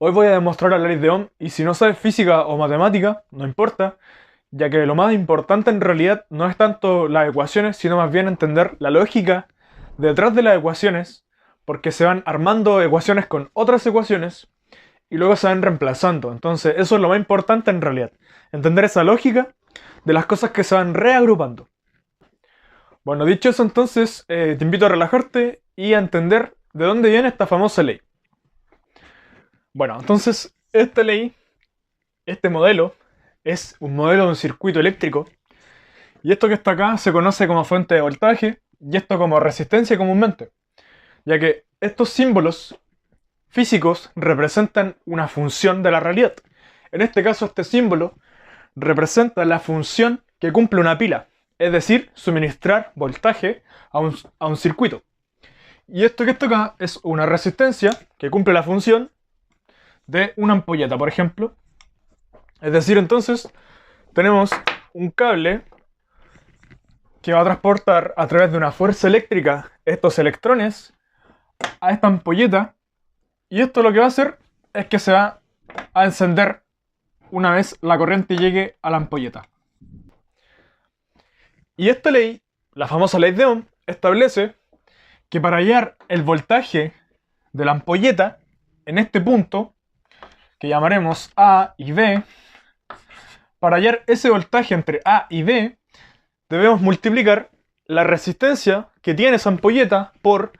Hoy voy a demostrar la ley de Ohm y si no sabes física o matemática, no importa, ya que lo más importante en realidad no es tanto las ecuaciones, sino más bien entender la lógica detrás de las ecuaciones, porque se van armando ecuaciones con otras ecuaciones y luego se van reemplazando. Entonces eso es lo más importante en realidad, entender esa lógica de las cosas que se van reagrupando. Bueno, dicho eso entonces, te invito a relajarte y a entender de dónde viene esta famosa ley. Bueno, entonces esta ley, este modelo, es un modelo de un circuito eléctrico y esto que está acá se conoce como fuente de voltaje y esto como resistencia comúnmente, ya que estos símbolos físicos representan una función de la realidad. En este caso este símbolo representa la función que cumple una pila, es decir, suministrar voltaje a un circuito. Y esto que está acá es una resistencia que cumple la función de una ampolleta, por ejemplo. Es decir, entonces, tenemos un cable que va a transportar a través de una fuerza eléctrica estos electrones a esta ampolleta. Y esto lo que va a hacer es que se va a encender una vez la corriente llegue a la ampolleta. Y esta ley, la famosa ley de Ohm, establece que para hallar el voltaje de la ampolleta en este punto, que llamaremos A y B, para hallar ese voltaje entre A y B, debemos multiplicar la resistencia que tiene esa ampolleta por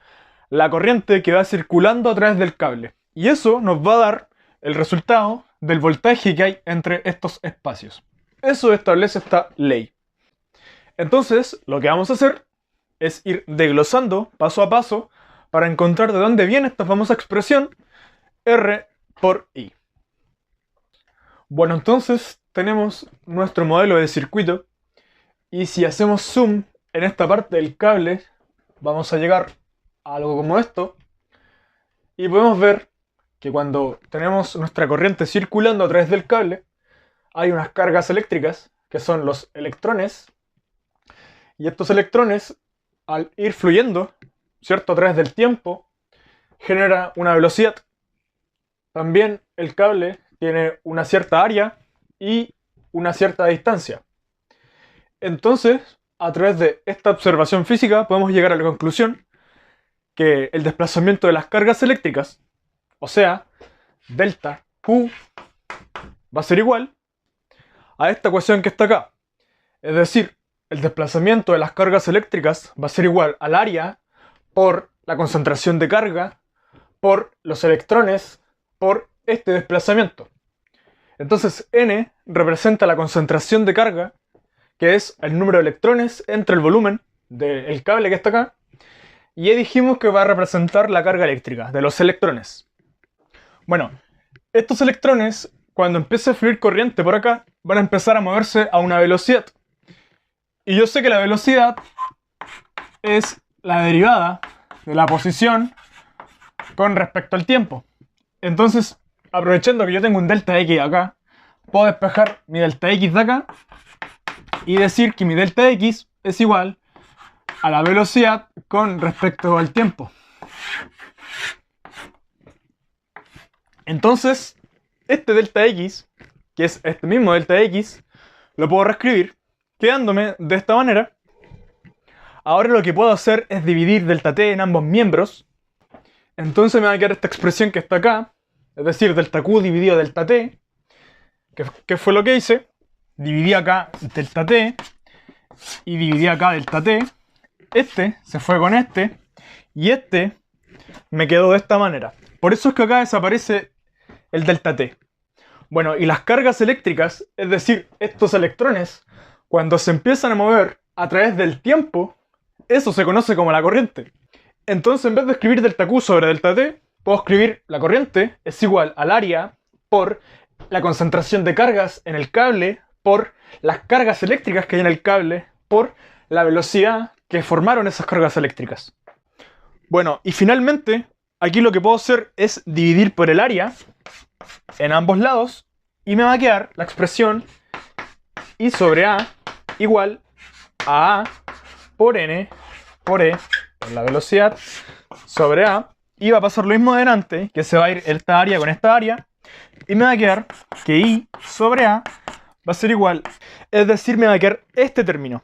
la corriente que va circulando a través del cable. Y eso nos va a dar el resultado del voltaje que hay entre estos espacios. Eso establece esta ley. Entonces, lo que vamos a hacer es ir desglosando paso a paso para encontrar de dónde viene esta famosa expresión R por I. Bueno, entonces tenemos nuestro modelo de circuito y si hacemos zoom en esta parte del cable vamos a llegar a algo como esto y podemos ver que cuando tenemos nuestra corriente circulando a través del cable hay unas cargas eléctricas que son los electrones y estos electrones al ir fluyendo, ¿cierto?, a través del tiempo genera una velocidad. También el cable tiene una cierta área y una cierta distancia. Entonces, a través de esta observación física podemos llegar a la conclusión que el desplazamiento de las cargas eléctricas, o sea, delta Q, va a ser igual a esta ecuación que está acá. Es decir, el desplazamiento de las cargas eléctricas va a ser igual al área por la concentración de carga por los electrones por este desplazamiento. Entonces N representa la concentración de carga, que es el número de electrones entre el volumen del cable que está acá, y ya dijimos que va a representar la carga eléctrica de los electrones. Bueno, estos electrones, cuando empiece a fluir corriente por acá, van a empezar a moverse a una velocidad. Y yo sé que la velocidad es la derivada de la posición con respecto al tiempo. Entonces, aprovechando que yo tengo un delta X acá, puedo despejar mi delta X de acá y decir que mi delta X es igual a la velocidad con respecto al tiempo. Entonces, este delta X, que es este mismo delta X, lo puedo reescribir quedándome de esta manera. Ahora lo que puedo hacer es dividir delta t en ambos miembros. Entonces me va a quedar esta expresión que está acá, es decir, delta Q dividido delta t, que fue lo que hice. Dividí acá delta t y dividí acá delta t. Este se fue con este y este me quedó de esta manera. Por eso es que acá desaparece el delta t. Bueno, y las cargas eléctricas, es decir, estos electrones, cuando se empiezan a mover a través del tiempo, eso se conoce como la corriente. Entonces, en vez de escribir delta Q sobre delta t, puedo escribir la corriente es igual al área por la concentración de cargas en el cable, por las cargas eléctricas que hay en el cable, por la velocidad que formaron esas cargas eléctricas. Bueno, y finalmente, aquí lo que puedo hacer es dividir por el área en ambos lados y me va a quedar la expresión I sobre A igual a A por N por E por la velocidad sobre A, y va a pasar lo mismo de delante, que se va a ir esta área con esta área Y me va a quedar que I sobre A va a ser igual, es decir, me va a quedar este término.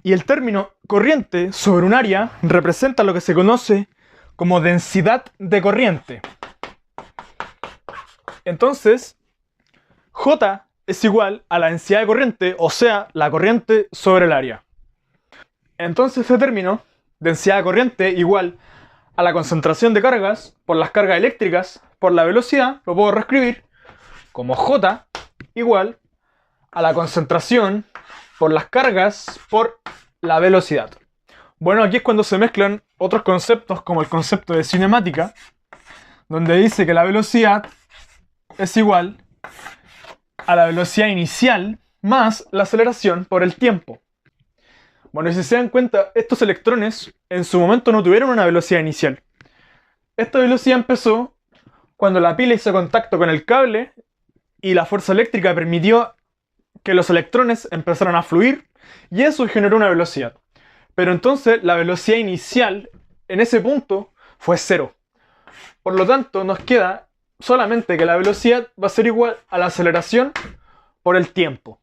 Y el término corriente sobre un área representa lo que se conoce como densidad de corriente. Entonces, J es igual a la densidad de corriente, o sea, la corriente sobre el área. Entonces este término, densidad de corriente igual a la concentración de cargas por las cargas eléctricas por la velocidad, lo puedo reescribir como J igual a la concentración por las cargas por la velocidad. Bueno, aquí es cuando se mezclan otros conceptos como el concepto de cinemática, donde dice que la velocidad es igual a la velocidad inicial más la aceleración por el tiempo. Bueno, y si se dan cuenta, estos electrones en su momento no tuvieron una velocidad inicial. Esta velocidad empezó cuando la pila hizo contacto con el cable y la fuerza eléctrica permitió que los electrones empezaran a fluir y eso generó una velocidad. Pero entonces la velocidad inicial en ese punto fue 0. Por lo tanto, nos queda solamente que la velocidad va a ser igual a la aceleración por el tiempo.